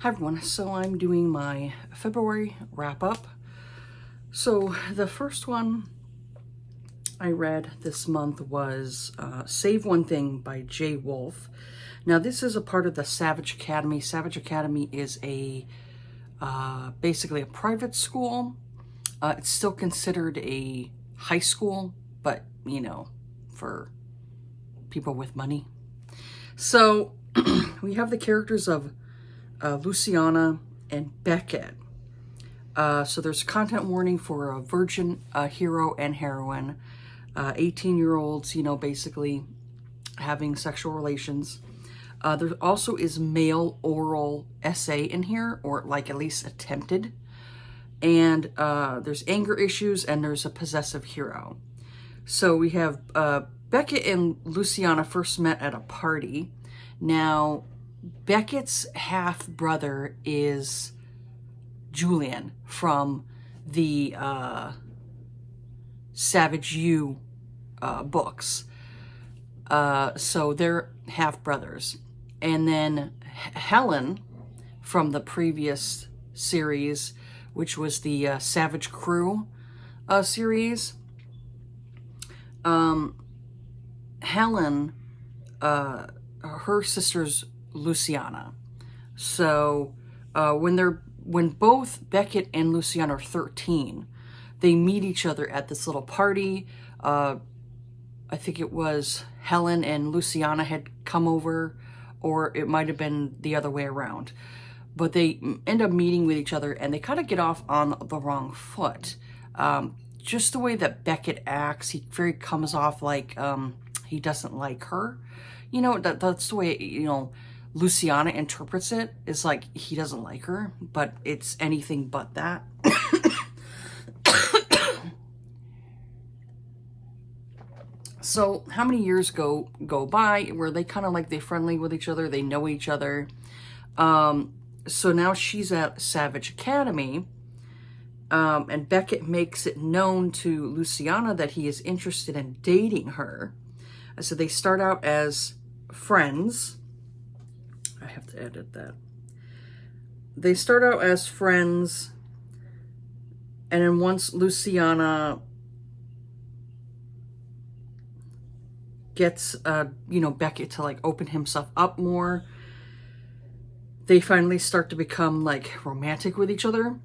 Hi everyone, so I'm doing my February wrap up. So the first one I read this month was Save One Thing by Jay Wolf. Now this is a part of the Savage Academy. Savage Academy is basically a private school. It's still considered a high school, but you know, for people with money. So we have the characters of Luciana and Beckett. So there's a content warning for a virgin hero and heroine, 18-year-olds, you know, basically having sexual relations. There also is male oral essay in here, or like at least attempted. And there's anger issues, and there's a possessive hero. So we have Beckett and Luciana first met at a party. Now, Beckett's half-brother is Julian from the Savage U books. So they're half-brothers. And then Helen from the previous series, which was the Savage Crew series. Helen, her sister's Luciana. So when both Beckett and Luciana are 13, they meet each other at this little party. I think it was Helen and Luciana had come over, or it might have been the other way around. But they end up meeting with each other, and they kind of get off on the wrong foot. Just the way that Beckett acts, he very comes off like he doesn't like her. You know, that's the way, you know, Luciana interprets it, is like he doesn't like her, but it's anything but that. So how many years go by where they kind of like they're friendly with each other, they know each other. So now she's at Savage Academy, and Beckett makes it known to Luciana that he is interested in dating her. So they start out as friends. I have to edit that. They start out as friends, and then once Luciana gets, you know, Beckett to like open himself up more, they finally start to become like romantic with each other.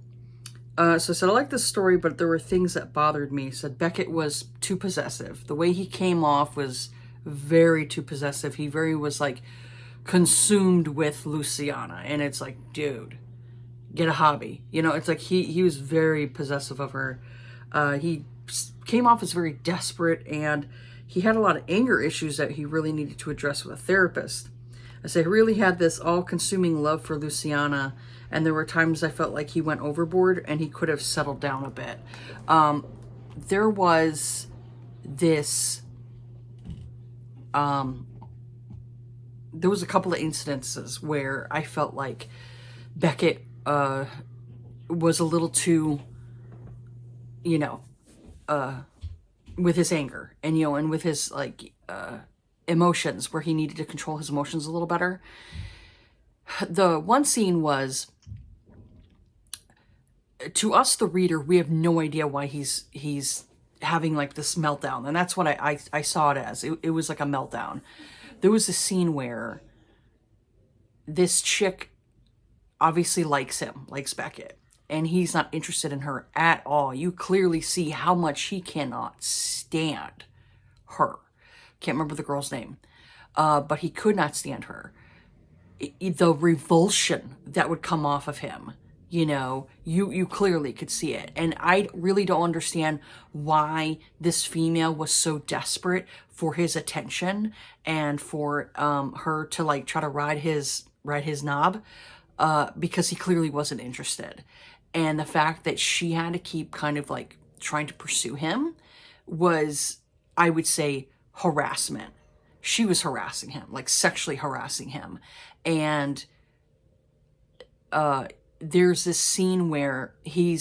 So I said, I like this story, but there were things that bothered me. Said Beckett was too possessive. The way he came off was very too possessive. He very was like consumed with Luciana, and it's like, dude, get a hobby. You know, it's like he was very possessive of her. He came off as very desperate, and he had a lot of anger issues that he really needed to address with a therapist. I say he really had this all-consuming love for Luciana, and there were times I felt like he went overboard and he could have settled down a bit. There was this, there was a couple of incidences where I felt like Beckett was a little too, you know, with his anger and, you know, and with his like emotions, where he needed to control his emotions a little better. The one scene was, to us, the reader, we have no idea why he's having like this meltdown. And that's what I saw it as. It was like a meltdown. There was a scene where this chick obviously likes him, likes Beckett, and he's not interested in her at all. You clearly see how much he cannot stand her. Can't remember the girl's name, but he could not stand her. The revulsion that would come off of him, you know, you clearly could see it. And I really don't understand why this female was so desperate for his attention and for her to like try to ride his knob, because he clearly wasn't interested. And the fact that she had to keep kind of like trying to pursue him was, I would say, harassment. She was harassing him, like sexually harassing him. And there's this scene where he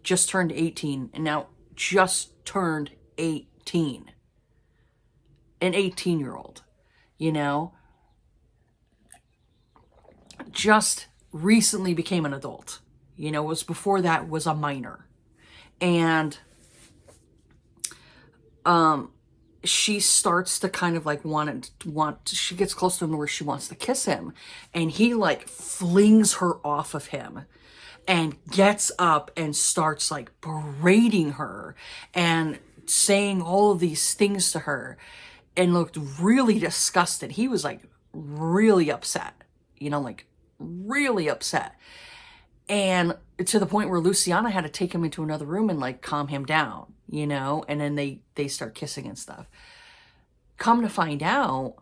just turned 18, and now just turned 18. An 18-year-old, you know, just recently became an adult. You know, was before that was a minor. And she starts to kind of like she gets close to him where she wants to kiss him, and he like flings her off of him and gets up and starts like berating her and saying all of these things to her, and looked really disgusted. He was like really upset, you know, like really upset. And to the point where Luciana had to take him into another room and like calm him down, you know, and then they start kissing and stuff. Come to find out,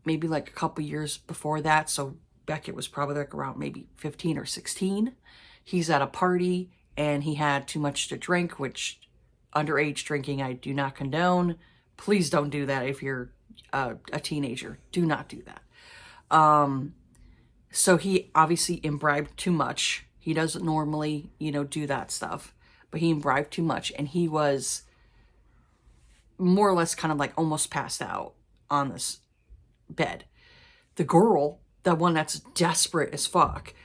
maybe like a couple years before that, so Beckett was probably like around maybe 15 or 16, he's at a party and he had too much to drink, which underage drinking I do not condone. Please don't do that if you're a teenager. Do not do that. So he obviously imbibed too much. He doesn't normally, you know, do that stuff, but he imbibed too much, and he was more or less kind of like almost passed out on this bed. The girl, the one that's desperate as fuck,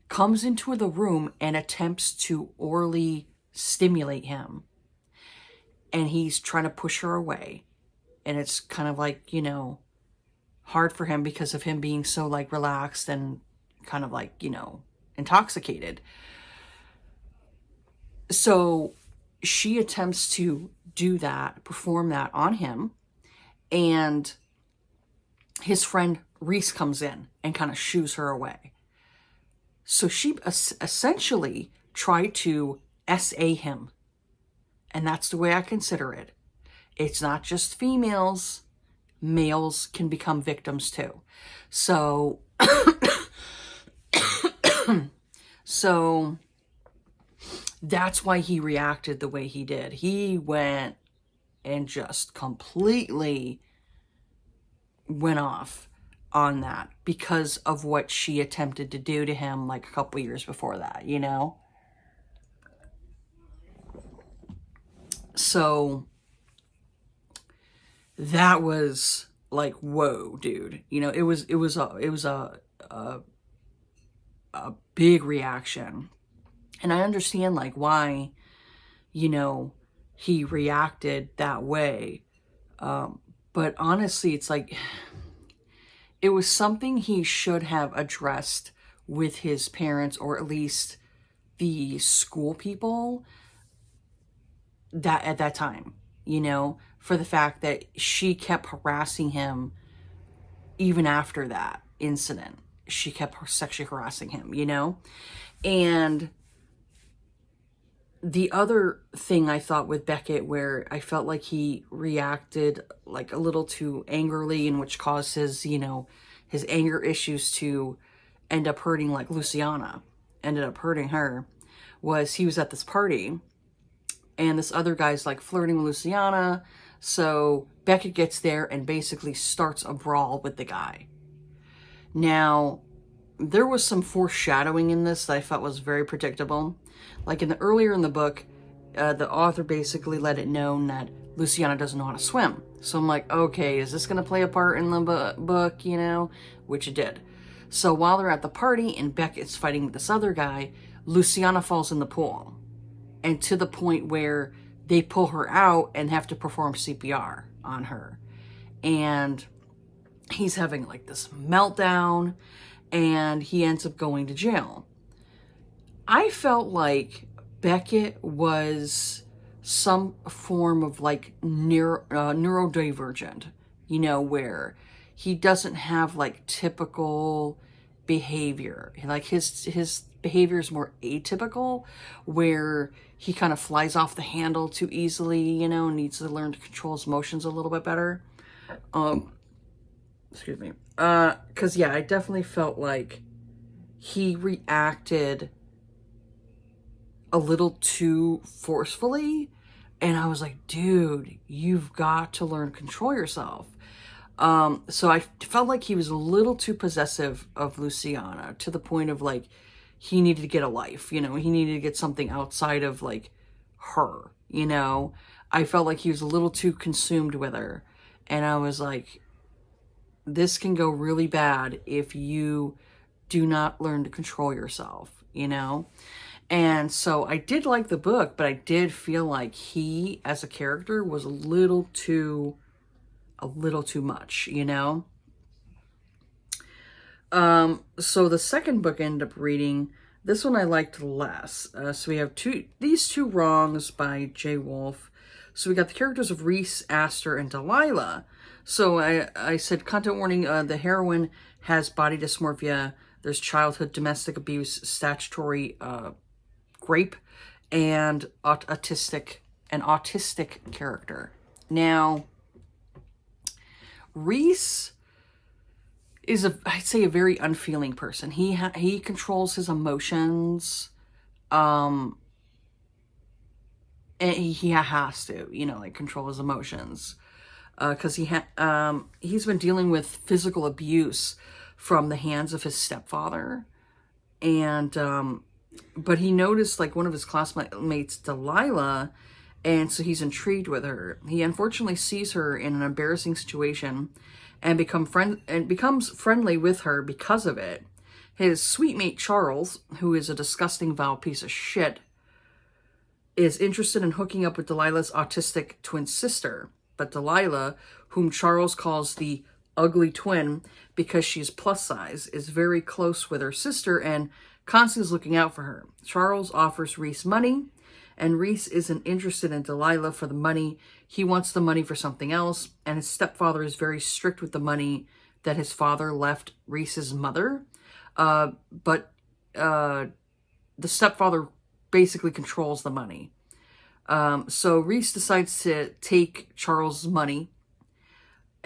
comes into the room and attempts to orally stimulate him. And he's trying to push her away. And it's kind of like, you know, hard for him because of him being so like relaxed and kind of like, you know, intoxicated. So she attempts to do that, perform that on him, and his friend Reese comes in and kind of shoos her away. So she essentially tried to SA him, and that's the way I consider it. It's not just females. Males can become victims too. So, so that's why he reacted the way he did. He went and just completely went off on that because of what she attempted to do to him like a couple years before that, you know? So that was like, whoa, dude. You know, it was a big reaction. And I understand like why, you know, he reacted that way. But honestly, it's like, it was something he should have addressed with his parents, or at least the school people that at that time, you know, for the fact that she kept harassing him even after that incident. She kept sexually harassing him, you know? And the other thing I thought with Beckett, where I felt like he reacted like a little too angrily, and which caused his, you know, his anger issues to end up hurting, like Luciana ended up hurting her, was he was at this party and this other guy's like flirting with Luciana. So Beckett gets there and basically starts a brawl with the guy. Now, there was some foreshadowing in this that I felt was very predictable. Like earlier in the book, the author basically let it known that Luciana doesn't know how to swim. So I'm like, okay, is this going to play a part in the book, you know? Which it did. So while they're at the party and Beckett's fighting with this other guy, Luciana falls in the pool. And to the point where they pull her out and have to perform CPR on her. And he's having like this meltdown, and he ends up going to jail. I felt like Beckett was some form of like neurodivergent, you know, where he doesn't have like typical behavior. Like his behavior is more atypical, where he kind of flies off the handle too easily, you know, needs to learn to control his emotions a little bit better. Excuse me. Cause yeah, I definitely felt like he reacted a little too forcefully, and I was like, dude, you've got to learn to control yourself. So I felt like he was a little too possessive of Luciana, to the point of like, he needed to get a life, you know, he needed to get something outside of like her, you know. I felt like he was a little too consumed with her, and I was like, this can go really bad if you do not learn to control yourself, you know? And so I did like the book, but I did feel like he, as a character, was a little too much, you know? So the second book I ended up reading, this one I liked less. So we have these two wrongs by Jay Wolf. So we got the characters of Reese, Aster, and Delilah. So I said, content warning, the heroine has body dysmorphia. There's childhood domestic abuse, statutory rape, and autistic character. Now, Reese is I'd say a very unfeeling person. He controls his emotions, and he has to, you know, like control his emotions, because he's been dealing with physical abuse from the hands of his stepfather, and but he noticed like one of his classmates, Delilah, and so he's intrigued with her. He unfortunately sees her in an embarrassing situation and becomes friendly with her because of it. His sweet mate Charles, who is a disgusting, vile piece of shit, is interested in hooking up with Delilah's autistic twin sister. But Delilah, whom Charles calls the ugly twin because she's plus size, is very close with her sister and constantly is looking out for her. Charles offers Reese money, and Reese isn't interested in Delilah for the money. He wants the money for something else, and his stepfather is very strict with the money that his father left Reese's mother. But the stepfather basically controls the money. So Reese decides to take Charles' money.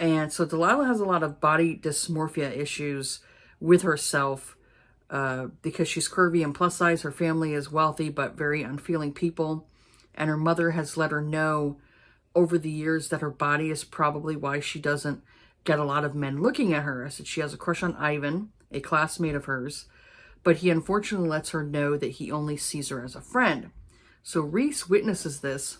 And so Delilah has a lot of body dysmorphia issues with herself, because she's curvy and plus size. Her family is wealthy but very unfeeling people. And her mother has let her know over the years that her body is probably why she doesn't get a lot of men looking at her. I said she has a crush on Ivan, a classmate of hers, but he unfortunately lets her know that he only sees her as a friend. So Reese witnesses this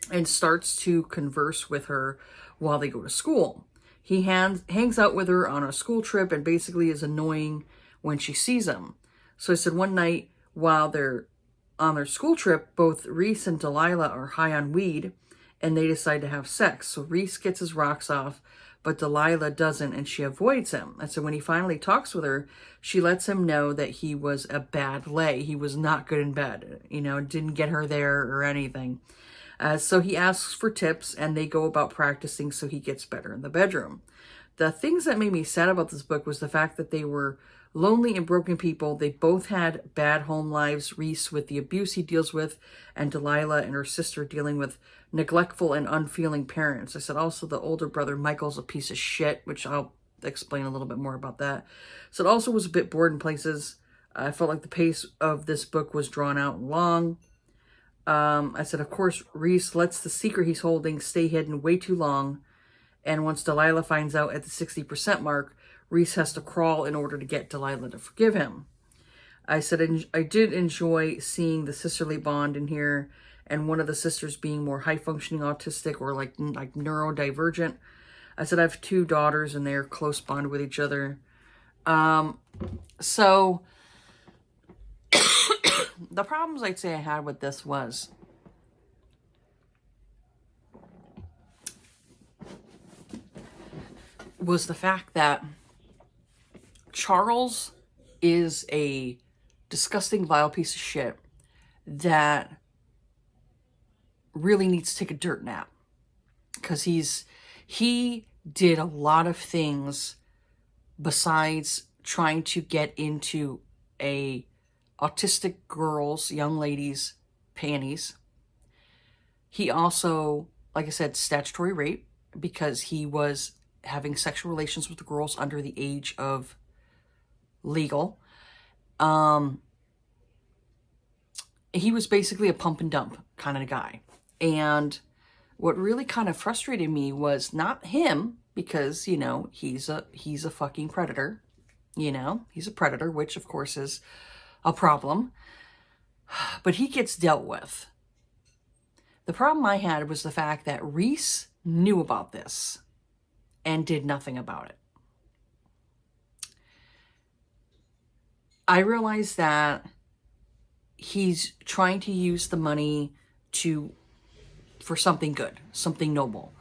and starts to converse with her while they go to school. He hangs out with her on a school trip and basically is annoying when she sees him. So I said one night while they're on their school trip, both Reese and Delilah are high on weed and they decide to have sex. So Reese gets his rocks off, but Delilah doesn't, and she avoids him. And so when he finally talks with her, she lets him know that he was a bad lay. He was not good in bed, you know, didn't get her there or anything. So he asks for tips, and they go about practicing so he gets better in the bedroom. The things that made me sad about this book was the fact that they were lonely and broken people. They both had bad home lives. Reese with the abuse he deals with, and Delilah and her sister dealing with neglectful and unfeeling parents. I said also the older brother, Michael's a piece of shit, which I'll explain a little bit more about that. So it also was a bit bored in places. I felt like the pace of this book was drawn out and long. I said, of course, Reese lets the secret he's holding stay hidden way too long. And once Delilah finds out at the 60% mark, Reese has to crawl in order to get Delilah to forgive him. I said, I did enjoy seeing the sisterly bond in here, and one of the sisters being more high-functioning autistic or like neurodivergent. I said, I have two daughters, and they're close bond with each other. So the problems I'd say I had with this was the fact that Charles is a disgusting, vile piece of shit that really needs to take a dirt nap, because he did a lot of things besides trying to get into a autistic girl's, young lady's panties. He also, like I said, statutory rape, because he was having sexual relations with the girls under the age of legal. He was basically a pump and dump kind of guy. And what really kind of frustrated me was not him, because, you know, he's a fucking predator. You know, he's a predator, which of course is a problem. But he gets dealt with. The problem I had was the fact that Reese knew about this and did nothing about it. I realize that he's trying to use the money for something good, something noble.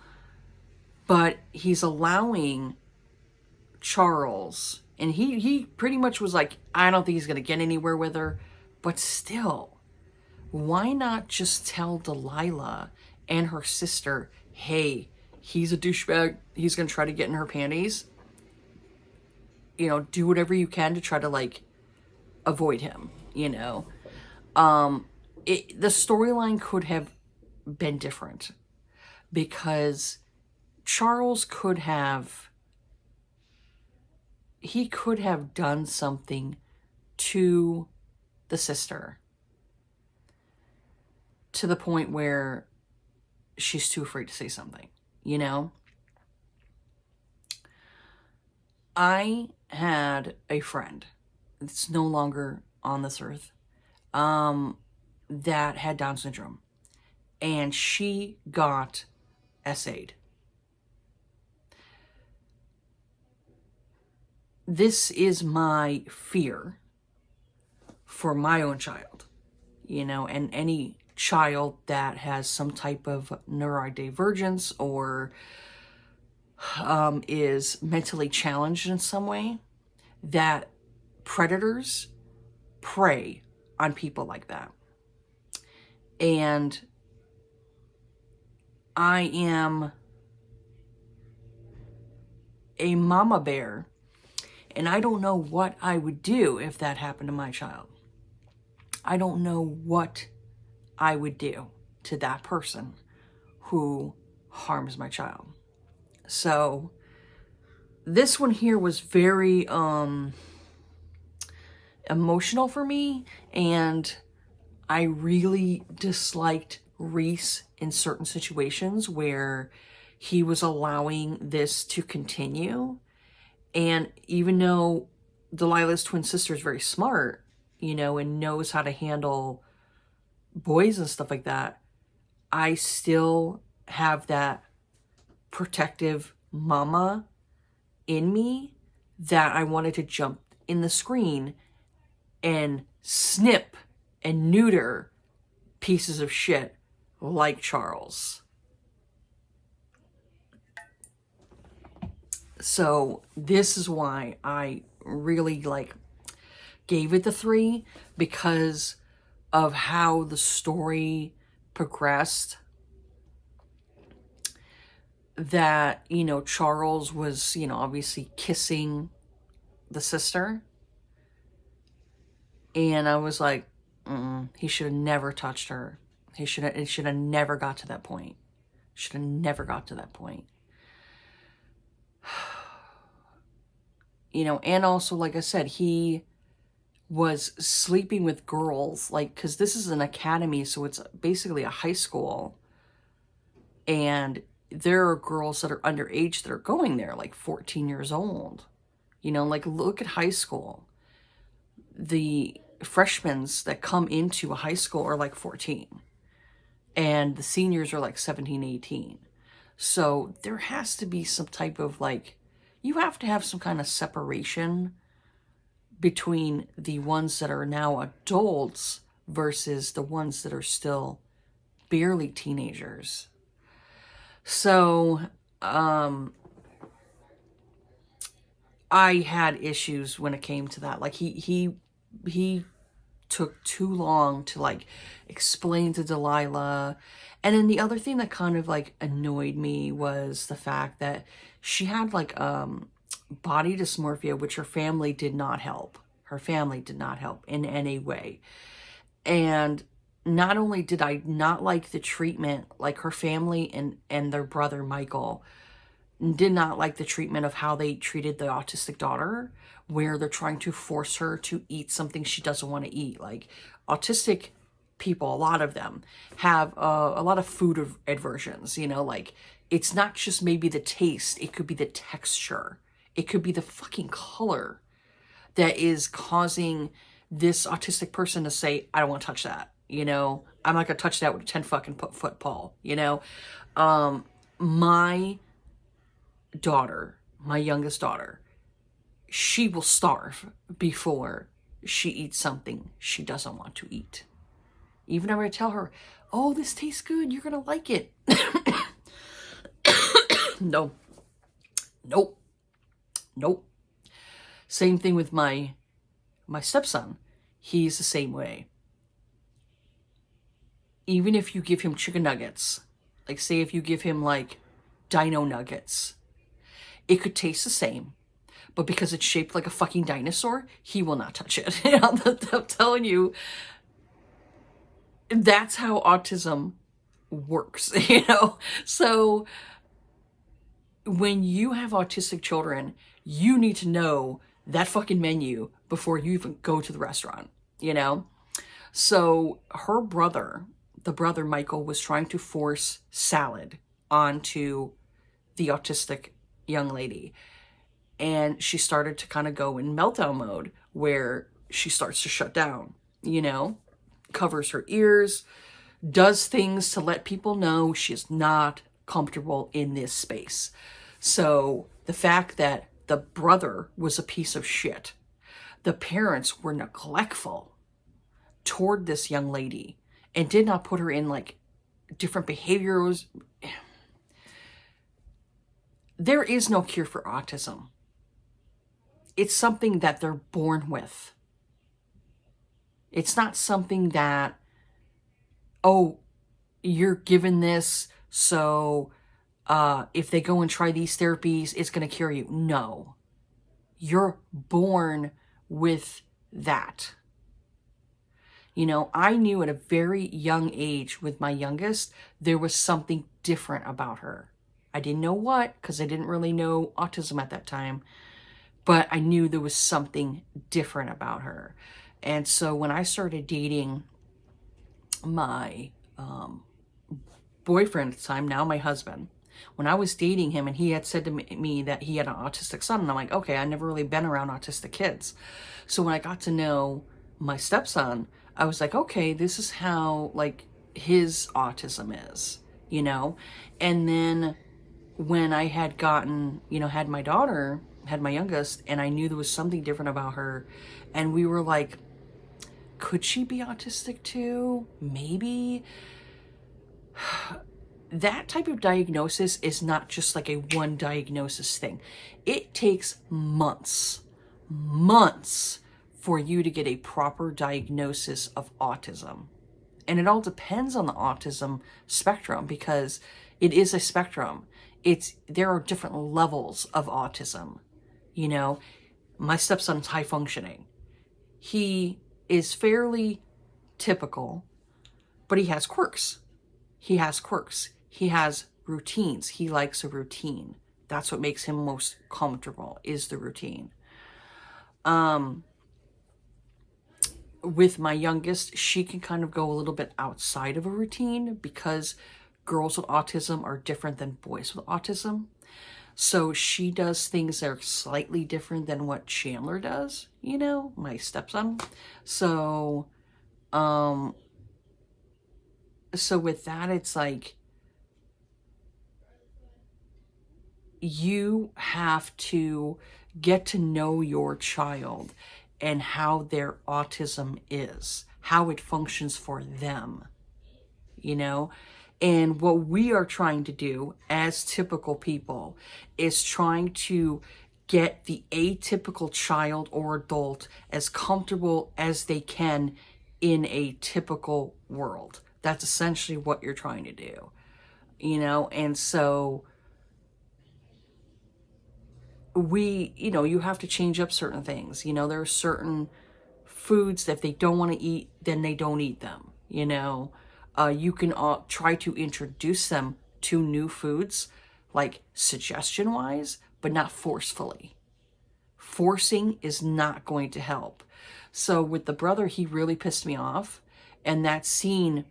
But he's allowing Charles, and he pretty much was like, I don't think he's going to get anywhere with her. But still, why not just tell Delilah and her sister, hey, he's a douchebag, he's going to try to get in her panties. You know, do whatever you can to try to, like, avoid him, you know. The storyline could have been different because Charles could have done something to the sister to the point where she's too afraid to say something, you know? I had a friend that's no longer on this earth that had Down syndrome, and she got SA'd. This is my fear for my own child, you know, and any child that has some type of neurodivergence or is mentally challenged in some way, that predators prey on people like that. And I am a mama bear, and I don't know what I would do if that happened to my child. I don't know what I would do to that person who harms my child. So this one here was very emotional for me, and I really disliked Reese in certain situations where he was allowing this to continue. And even though Delilah's twin sister is very smart, you know, and knows how to handle boys and stuff like that, I still have that protective mama in me that I wanted to jump in the screen and snip and neuter pieces of shit like Charles. So this is why I really gave it the 3, because of how the story progressed. That, you know, Charles was, you know, obviously kissing the sister. And I was like, he should have never touched her. It should have never got to that point. Should have never got to that point. You know, and also, like I said, he was sleeping with girls, like, because this is an academy, so it's basically a high school. And there are girls that are underage that are going there, like 14 years old. You know, like, look at high school. The freshmen that come into a high school are like 14. And the seniors are like 17, 18. So there has to be some type of, like, you have to have some kind of separation between the ones that are now adults versus the ones that are still barely teenagers. So, I had issues when it came to that. Like, he took too long to, like, explain to Delilah. And then the other thing that kind of, like, annoyed me was the fact that she had, like, body dysmorphia, which her family did not help. Her family did not help in any way. And not only did I not like the treatment, like, her family and their brother Michael did not like the treatment of how they treated the autistic daughter, where they're trying to force her to eat something she doesn't want to eat. Like, autistic people, a lot of them have a lot of food aversions, you know, like, it's not just maybe the taste, it could be the texture, it could be the fucking color that is causing this autistic person to say, I don't want to touch that, you know, I'm not gonna touch that with a 10 fucking foot pole, you know. My daughter, my youngest daughter, she will starve before she eats something she doesn't want to eat. Even if I tell her, oh, this tastes good, you're going to like it. No. Nope. Nope. Same thing with my stepson. He's the same way. Even if you give him chicken nuggets, like say if you give him like dino nuggets, it could taste the same, but because it's shaped like a fucking dinosaur, he will not touch it. I'm telling you, that's how autism works, So when you have autistic children, you need to know that fucking menu before you even go to the restaurant, So her brother, the brother Michael, was trying to force salad onto the autistic young lady. And she started to kind of go in meltdown mode where she starts to shut down, covers her ears, does things to let people know she's not comfortable in this space. So the fact that the brother was a piece of shit, the parents were neglectful toward this young lady and did not put her in like different behaviors. There is no cure for autism. It's something that they're born with. It's not something that, oh, you're given this, so if they go and try these therapies, it's going to cure you. No. You're born with that. I knew at a very young age with my youngest, there was something different about her. I didn't know what, because I didn't really know autism at that time, but I knew there was something different about her. And so when I started dating my boyfriend at the time, now my husband, when I was dating him and he had said to me that he had an autistic son, and I'm like, okay, I've never really been around autistic kids. So when I got to know my stepson, I was like, okay, this is how like his autism is, And then when I had gotten, had my daughter, had my youngest, and I knew there was something different about her, and we were like, could she be autistic too? Maybe. That type of diagnosis is not just like a one diagnosis thing. It takes months for you to get a proper diagnosis of autism. And it all depends on the autism spectrum, because it is a spectrum. There are different levels of autism. My stepson's high functioning. He is fairly typical, but he has quirks. He has routines. He likes a routine. That's what makes him most comfortable, is the routine. With my youngest, she can kind of go a little bit outside of a routine because girls with autism are different than boys with autism. So she does things that are slightly different than what Chandler does, my stepson. So with that, it's like, you have to get to know your child and how their autism is, how it functions for them, And what we are trying to do as typical people is trying to get the atypical child or adult as comfortable as they can in a typical world. That's essentially what you're trying to do, And so you have to change up certain things. There are certain foods that if they don't want to eat, then they don't eat them. You can try to introduce them to new foods, like suggestion-wise, but not forcefully. Forcing is not going to help. So with the brother, he really pissed me off. And that scene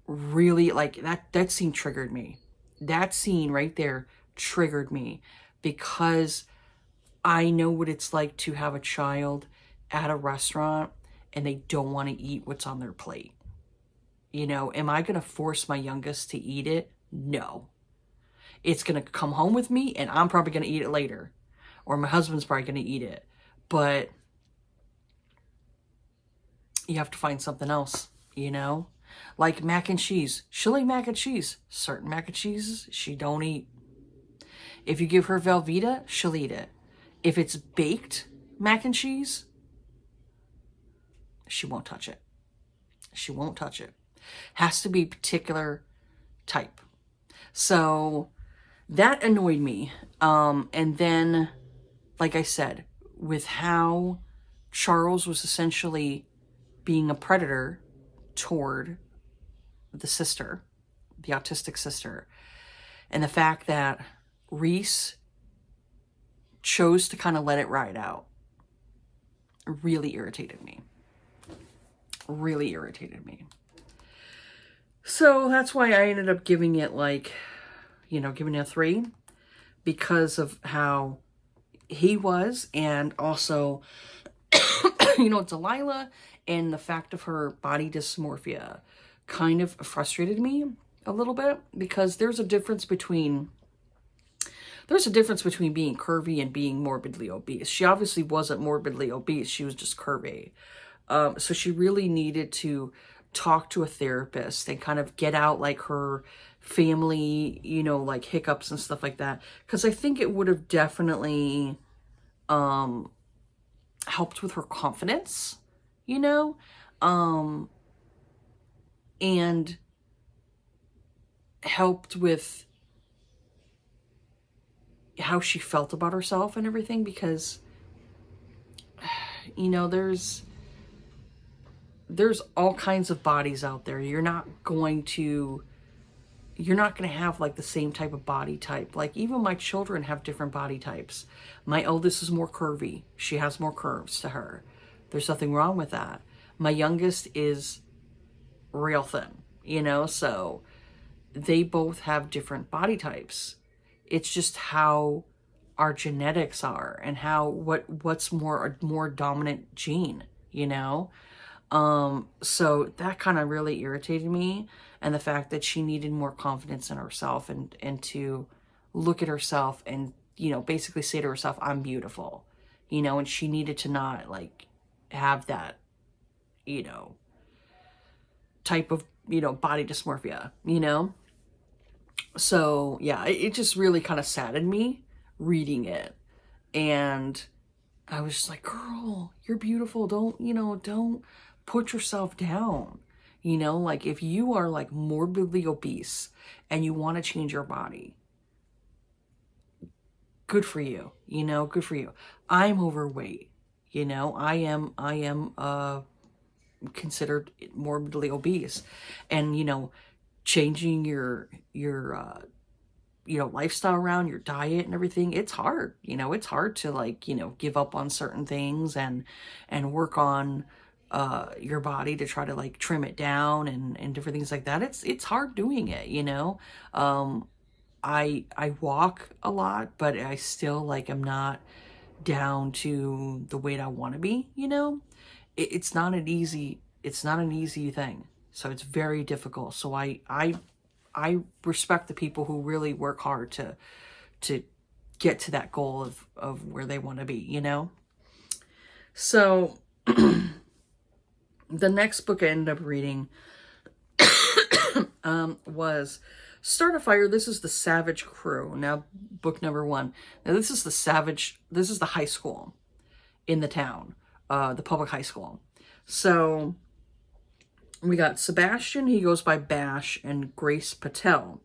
really, like, that scene triggered me. That scene right there triggered me, because I know what it's like to have a child at a restaurant and they don't want to eat what's on their plate. Am I going to force my youngest to eat it? No. It's going to come home with me and I'm probably going to eat it later. Or my husband's probably going to eat it. But you have to find something else, you know? Like mac and cheese. She'll eat mac and cheese. Certain mac and cheeses she don't eat. If you give her Velveeta, she'll eat it. If it's baked mac and cheese, she won't touch it. She won't touch it. Has to be particular type. So that annoyed me. And then, like I said, with how Charles was essentially being a predator toward the sister, the autistic sister, and the fact that Reese chose to kind of let it ride out really irritated me. Really irritated me. So that's why I ended up giving it like, giving it a 3 because of how he was, and also, Delilah and the fact of her body dysmorphia kind of frustrated me a little bit, because there's a difference between being curvy and being morbidly obese. She obviously wasn't morbidly obese. She was just curvy. So she really needed to talk to a therapist and kind of get out like her family, like hiccups and stuff like that. Because I think it would have definitely helped with her confidence, and helped with how she felt about herself and everything, because there's all kinds of bodies out there. You're not going to have like the same type of body type. Like even my children have different body types. My oldest is more curvy. She has more curves to her. There's nothing wrong with that. My youngest is real thin, so they both have different body types. It's just how our genetics are and what's a more dominant gene, so that kind of really irritated me, and the fact that she needed more confidence in herself and to look at herself and, basically say to herself, I'm beautiful, and she needed to not like have that, type of, body dysmorphia, So yeah, it just really kind of saddened me reading it. And I was just like, girl, you're beautiful. Don't put yourself down. Like if you are like morbidly obese and you want to change your body, good for you, good for you. I'm overweight, I am considered morbidly obese, and, changing your lifestyle around, your diet and everything, it's hard. It's hard to like, give up on certain things and work on your body to try to like trim it down and different things like that. It's hard doing it, I walk a lot, but I still like am not down to the weight I want to be, it's not an easy thing. So it's very difficult. So I respect the people who really work hard to get to that goal of where they want to be, So the next book I ended up reading was Start a Fire. This is The Savage Crew. Now, book number 1. Now, this is the high school in the town, the public high school. So we got Sebastian, he goes by Bash, and Grace Patel.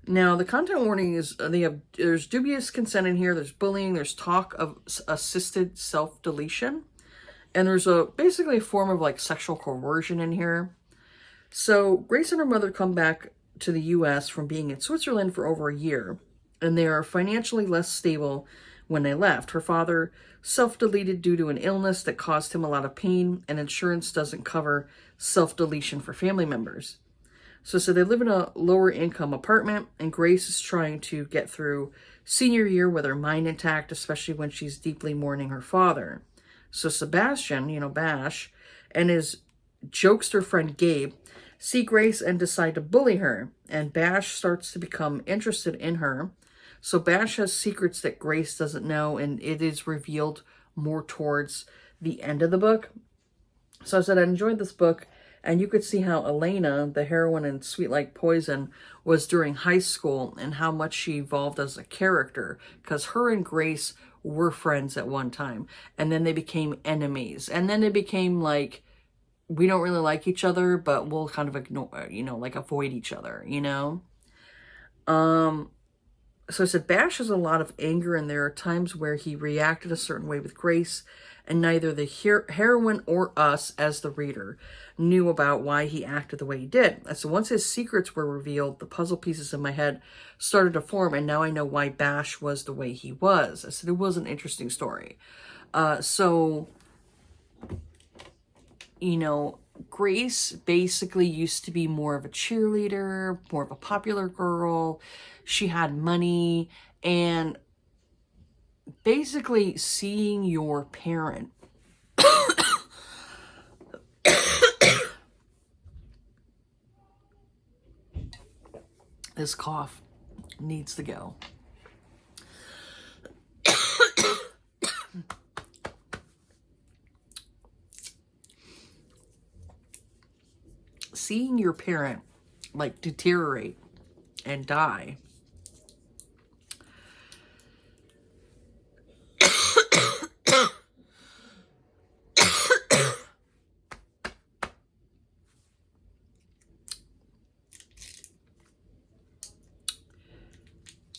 Now, the content warning is there's dubious consent in here, there's bullying, there's talk of assisted self-deletion, and there's basically a form of like sexual coercion in here. So Grace and her mother come back to the U.S. from being in Switzerland for over a year, and they are financially less stable when they left. Her father self-deleted due to an illness that caused him a lot of pain, and insurance doesn't cover self-deletion for family members. So they live in a lower income apartment, and Grace is trying to get through senior year with her mind intact, especially when she's deeply mourning her father. So Sebastian, Bash, and his jokester friend Gabe see Grace and decide to bully her, and Bash starts to become interested in her. So Bash has secrets that Grace doesn't know, and it is revealed more towards the end of the book. So I said I enjoyed this book, and you could see how Elena, the heroine in Sweet Like Poison, was during high school and how much she evolved as a character, because her and Grace were friends at one time, and then they became enemies, and then they became like, we don't really like each other, but we'll kind of ignore, like avoid each other, So I said, Bash has a lot of anger, and there are times where he reacted a certain way with Grace, and neither the heroine or us, as the reader, knew about why he acted the way he did. And so once his secrets were revealed, the puzzle pieces in my head started to form, and now I know why Bash was the way he was. I said, it was an interesting story. Grace basically used to be more of a cheerleader, more of a popular girl. She had money, and basically seeing your parent this cough needs to go. Seeing your parent like deteriorate and die,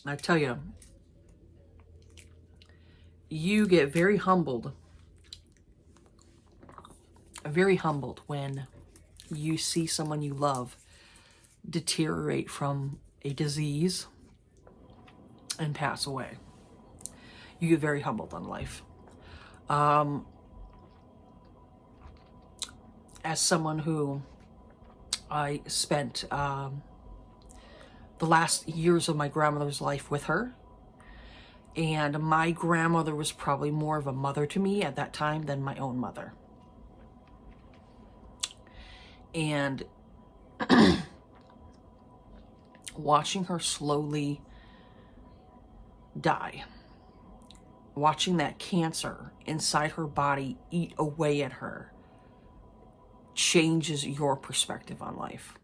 I tell you, you get very humbled when you see someone you love deteriorate from a disease and pass away. You get very humbled on life. As someone who I spent the last years of my grandmother's life with her, and my grandmother was probably more of a mother to me at that time than my own mother. And watching her slowly die, watching that cancer inside her body eat away at her, changes your perspective on life.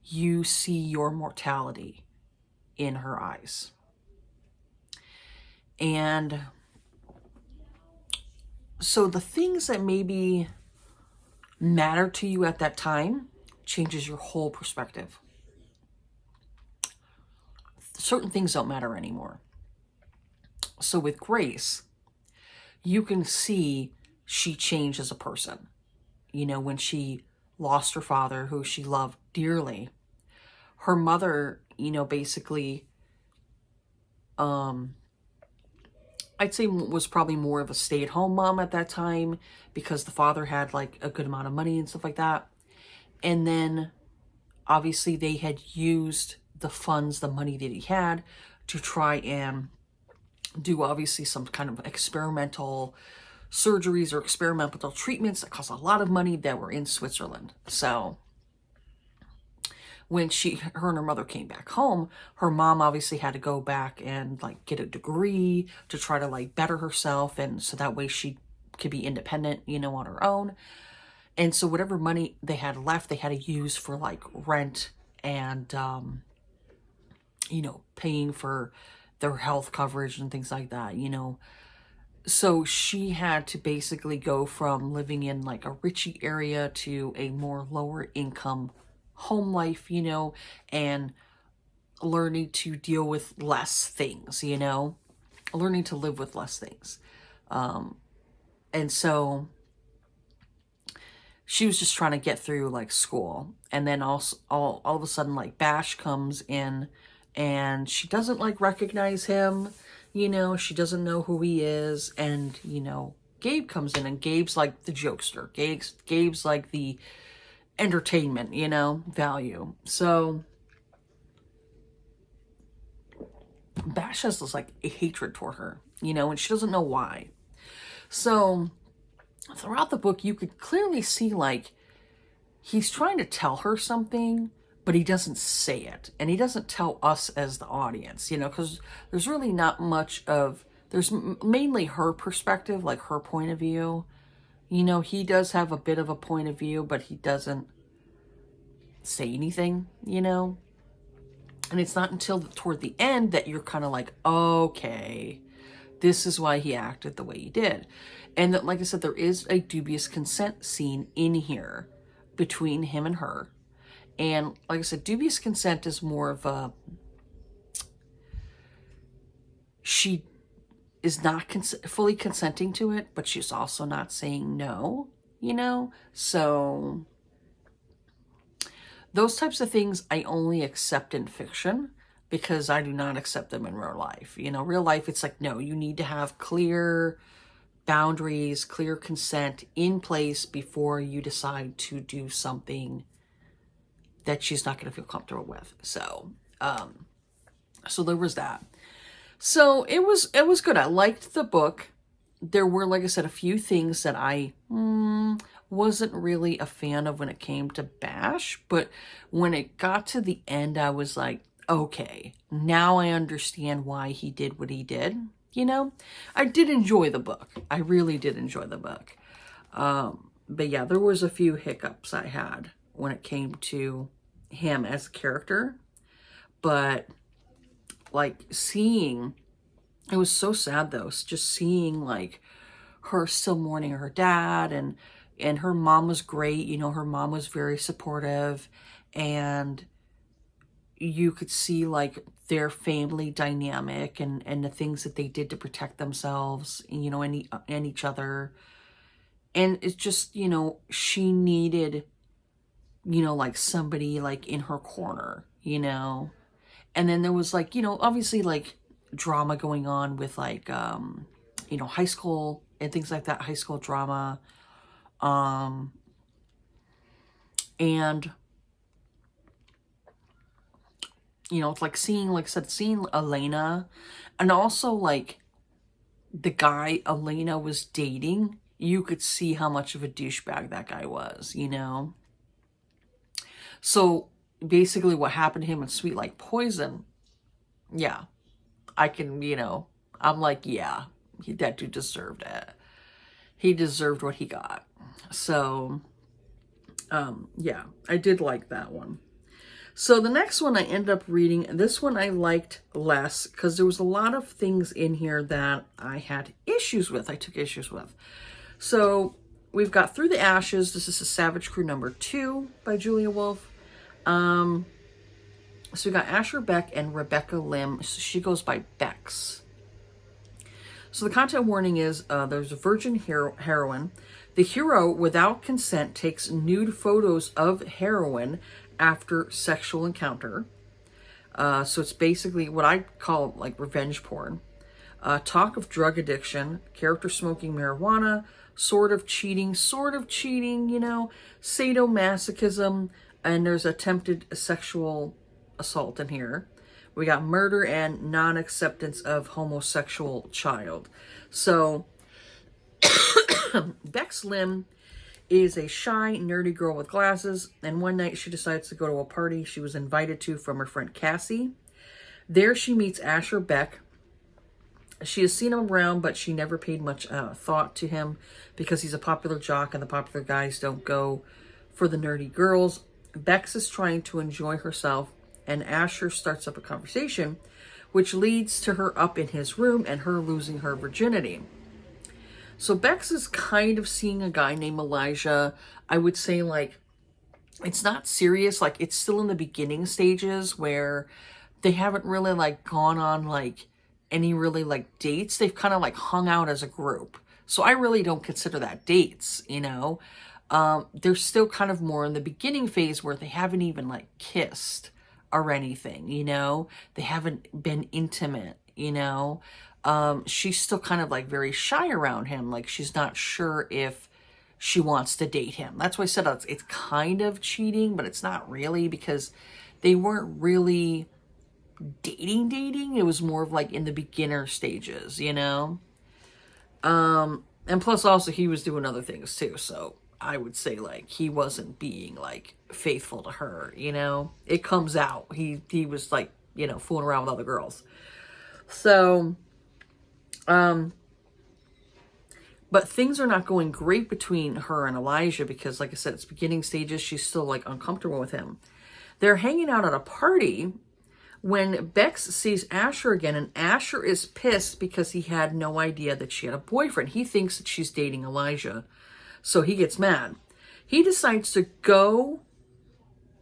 You see your mortality in her eyes. And so the things that maybe matter to you at that time changes your whole perspective. Certain things don't matter anymore. So with Grace, you can see she changed as a person. When she lost her father, who she loved dearly, her mother, basically, I'd say was probably more of a stay-at-home mom at that time, because the father had like a good amount of money and stuff like that. And then obviously they had used the funds, the money that he had, to try and do obviously some kind of experimental surgeries or experimental treatments that cost a lot of money that were in Switzerland. So when her and her mother came back home, her mom obviously had to go back and like get a degree to try to like better herself, and so that way she could be independent, on her own. And so whatever money they had left, they had to use for like rent and paying for their health coverage and things like that. So she had to basically go from living in like a richy area to a more lower income home life, and learning to deal with less things, learning to live with less things. And so she was just trying to get through like school. And then also all of a sudden, like Bash comes in, and she doesn't like recognize him. She doesn't know who he is. And, Gabe comes in, and Gabe's like the jokester. Gabe's like the entertainment, value. So Bash has this like a hatred toward her, and she doesn't know why. So throughout the book, you could clearly see like he's trying to tell her something, but he doesn't say it. And he doesn't tell us as the audience, because there's really not much of, there's mainly her perspective, like her point of view. You know, he does have a bit of a point of view, but he doesn't say anything, you know? And it's not until toward the end that you're kind of like, okay, this is why he acted the way he did. And that, like I said, there is a dubious consent scene in here between him and her. And like I said, dubious consent is more of a, she is not fully consenting to it, but she's also not saying no, you know? So those types of things I only accept in fiction because I do not accept them in real life. You know, real life, it's like, no, you need to have clear boundaries, clear consent in place before you decide to do something that she's not going to feel comfortable with. So, so there was that. So it was good. I liked the book. There were, like I said, a few things that I wasn't really a fan of when it came to Bash, but when it got to the end, I was like, okay, now I understand why he did what he did. You know, I did enjoy the book. I really did enjoy the book. But yeah, there was a few hiccups I had when it came to him as a character. But like seeing, it was so sad though, just seeing like her still mourning her dad, and her mom was great. You know, her mom was very supportive, and you could see like their family dynamic and the things that they did to protect themselves, you know, and each other. And it's just, you know, she needed, you know, like somebody like in her corner, you know. And then there was like, you know, obviously like drama going on with like, you know, high school and things like that, high school drama. And, you know, it's like seeing, like I said, seeing Elena, and also like the guy Elena was dating, you could see how much of a douchebag that guy was, you know? So basically what happened to him in Sweet Like Poison, yeah, I can, you know, I'm like, yeah, that dude deserved it. He deserved what he got. So, yeah, I did like that one. So the next one I ended up reading, and this one I liked less because there was a lot of things in here that I had issues with. I took issues with. So we've got Through the Ashes. This is a Savage Crew #2 by Julia Wolf. So we got Asher Beck and Rebecca Lim. So she goes by Bex. So the content warning is there's a virgin heroine. The hero, without consent, takes nude photos of heroine after sexual encounter. So it's basically what I call like revenge porn. Talk of drug addiction, character smoking marijuana, sort of cheating, you know, sadomasochism, and there's attempted sexual assault in here. We got murder and non-acceptance of homosexual child. So Bex Lim is a shy, nerdy girl with glasses, and one night she decides to go to a party she was invited to from her friend Cassie. There she meets Asher Beck. She has seen him around, but she never paid much thought to him because he's a popular jock and the popular guys don't go for the nerdy girls. Bex is trying to enjoy herself, and Asher starts up a conversation, which leads to her up in his room and her losing her virginity. So Bex is kind of seeing a guy named Elijah. I would say like, it's not serious. Like it's still in the beginning stages where they haven't really like gone on like any really like dates. They've kind of like hung out as a group. So I really don't consider that dates, you know. They're still kind of more in the beginning phase where they haven't even like kissed or anything, you know. They haven't been intimate, you know. She's still kind of like very shy around him. Like she's not sure if she wants to date him. That's why I said it's kind of cheating, but it's not really because they weren't really dating. It was more of like in the beginner stages, you know? And plus also he was doing other things too. So I would say like he wasn't being like faithful to her, you know? It comes out. He was like, you know, fooling around with other girls. So, But things are not going great between her and Elijah because, like I said, it's beginning stages. She's still like uncomfortable with him. They're hanging out at a party when Bex sees Asher again, and Asher is pissed because he had no idea that she had a boyfriend. He thinks that she's dating Elijah, so he gets mad. He decides to go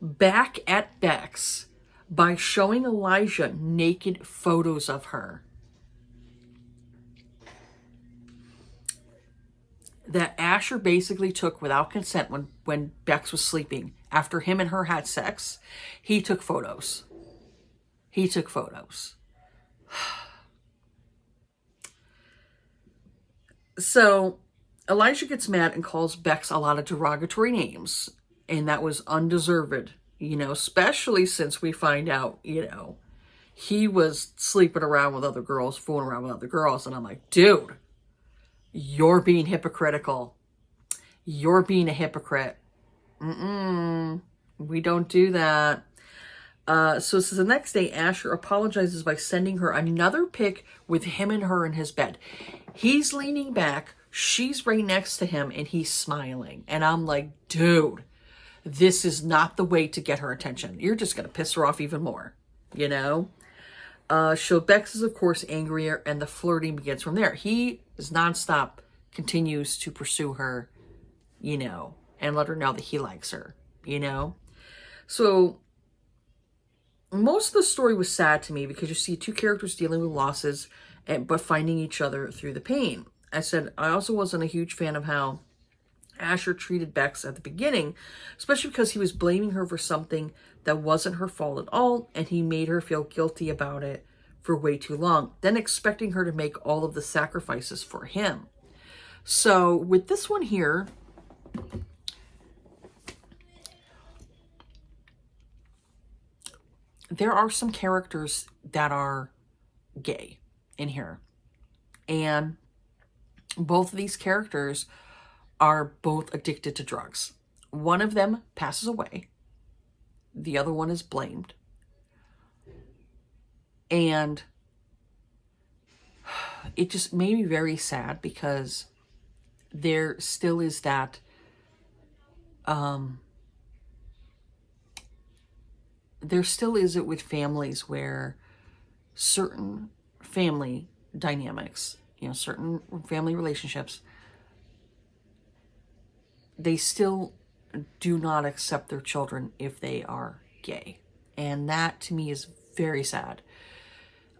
back at Bex by showing Elijah naked photos of her that Asher basically took without consent when Bex was sleeping. After him and her had sex, he took photos. He took photos. So Elijah gets mad and calls Bex a lot of derogatory names, and that was undeserved, especially since we find out, he was sleeping around with other girls, fooling around with other girls, and I'm like, dude, you're being hypocritical. You're being a hypocrite. We don't do that. So the next day, Asher apologizes by sending her another pic with him and her in his bed. He's leaning back, she's right next to him, and he's smiling. And I'm like, dude, this is not the way to get her attention. You're just going to piss her off even more, So Bex is, of course, angrier, and the flirting begins from there. He is nonstop, continues to pursue her, and let her know that he likes her, So most of the story was sad to me because you see two characters dealing with losses, but finding each other through the pain. I said I also wasn't a huge fan of how Asher treated Bex at the beginning, especially because he was blaming her for something that wasn't her fault at all, and he made her feel guilty about it for way too long, then expecting her to make all of the sacrifices for him. So with this one here, there are some characters that are gay in here. And both of these characters are both addicted to drugs. One of them passes away. The other one is blamed. And it just made me very sad because there still is that there still is it with families where certain family dynamics, certain family relationships, they still do not accept their children if they are gay. And that to me is very sad.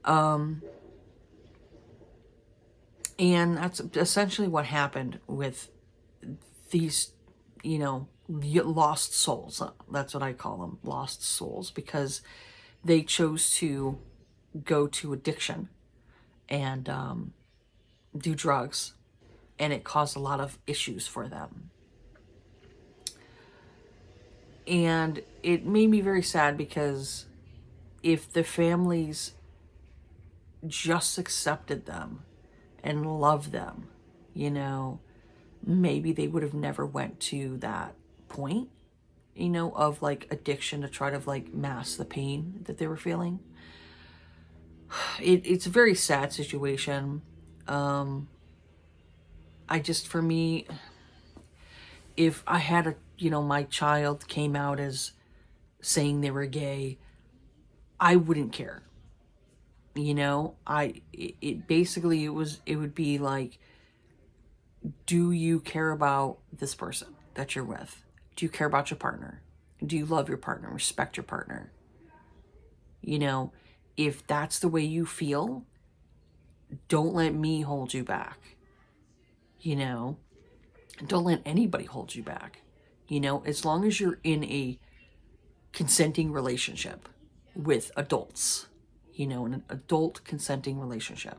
And that's essentially what happened with these, lost souls. That's what I call them, lost souls, because they chose to go to addiction and do drugs, and it caused a lot of issues for them. And it made me very sad because if the families just accepted them and loved them, maybe they would have never went to that point, of like addiction to try to like mask the pain that they were feeling. It's a very sad situation. For me, if I had my child came out as saying they were gay, I wouldn't care. Basically it would be like, do you care about this person that you're with? Do you care about your partner? Do you love your partner? Respect your partner? If that's the way you feel, don't let me hold you back. Don't let anybody hold you back. As long as you're in a consenting relationship with adults, an adult consenting relationship.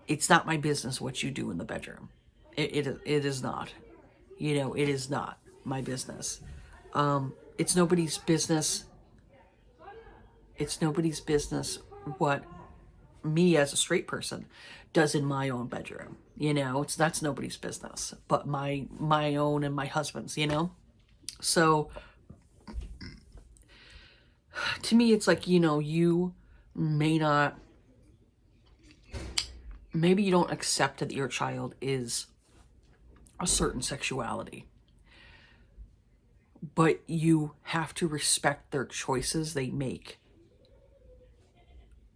It's not my business what you do in the bedroom. It is not. It is not my business. It's nobody's business. It's nobody's business what me as a straight person does in my own bedroom. That's nobody's business but my own and my husband's. So to me, it's like, you may not maybe you don't accept that your child is a certain sexuality, but you have to respect their choices they make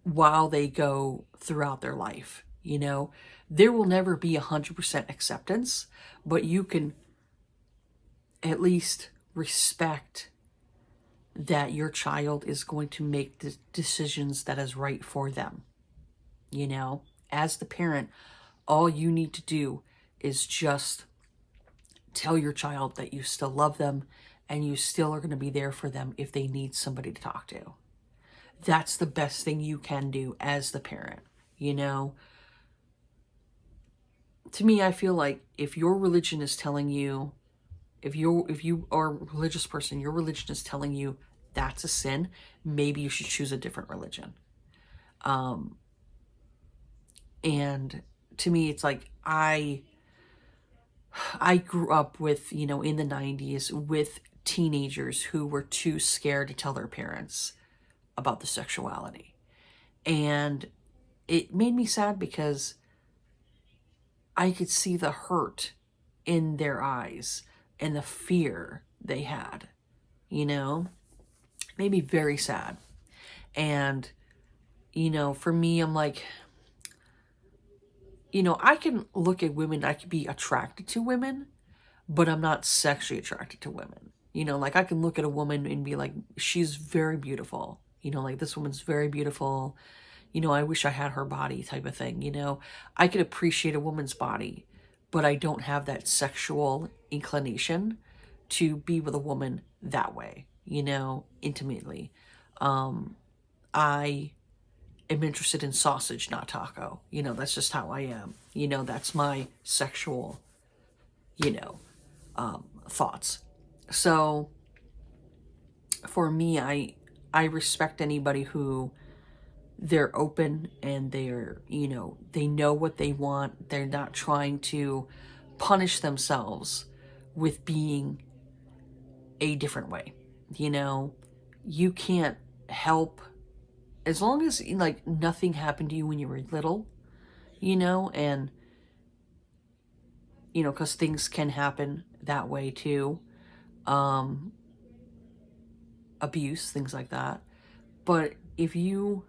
while they go throughout their life. You know, there will never be 100% acceptance, but you can at least respect that your child is going to make the decisions that is right for them. You know, as the parent, all you need to do is just tell your child that you still love them and you still are going to be there for them if they need somebody to talk to. That's the best thing you can do as the parent. You know, to me, I feel like if your religion is telling you, if you are a religious person, your religion is telling you that's a sin, maybe you should choose a different religion. And to me, it's like I grew up with, you know, in the 90s with teenagers who were too scared to tell their parents about the sexuality. And it made me sad because I could see the hurt in their eyes and the fear they had, you know? It made me very sad. And, you know, for me, I'm like, you know, I can look at women, I can be attracted to women, but I'm not sexually attracted to women. You know, like I can look at a woman and be like, she's very beautiful. You know, like this woman's very beautiful. You know, I wish I had her body type of thing. You know, I could appreciate a woman's body, but I don't have that sexual inclination to be with a woman that way, you know, intimately. I am interested in sausage, not taco. You know, that's just how I am. You know, that's my sexual, you know, thoughts. So for me, I respect anybody who they're open and they're, you know, they know what they want. They're not trying to punish themselves with being a different way. You know, you can't help, as long as like nothing happened to you when you were little, you know, and you know, because things can happen that way too. Abuse, things like that. But if you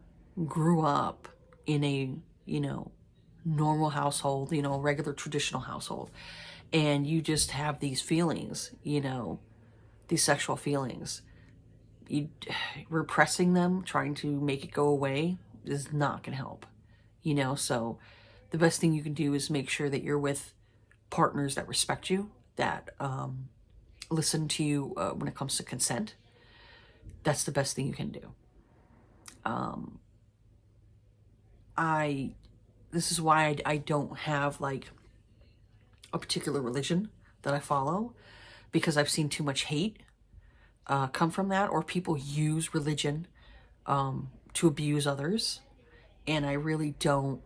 grew up in a, you know, normal household, you know, a regular traditional household, and you just have these feelings, you know, these sexual feelings, you repressing them, trying to make it go away is not going to help, you know. So the best thing you can do is make sure that you're with partners that respect you, that listen to you when it comes to consent. That's the best thing you can do. This is why I don't have like a particular religion that I follow, because I've seen too much hate come from that, or people use religion to abuse others, and I really don't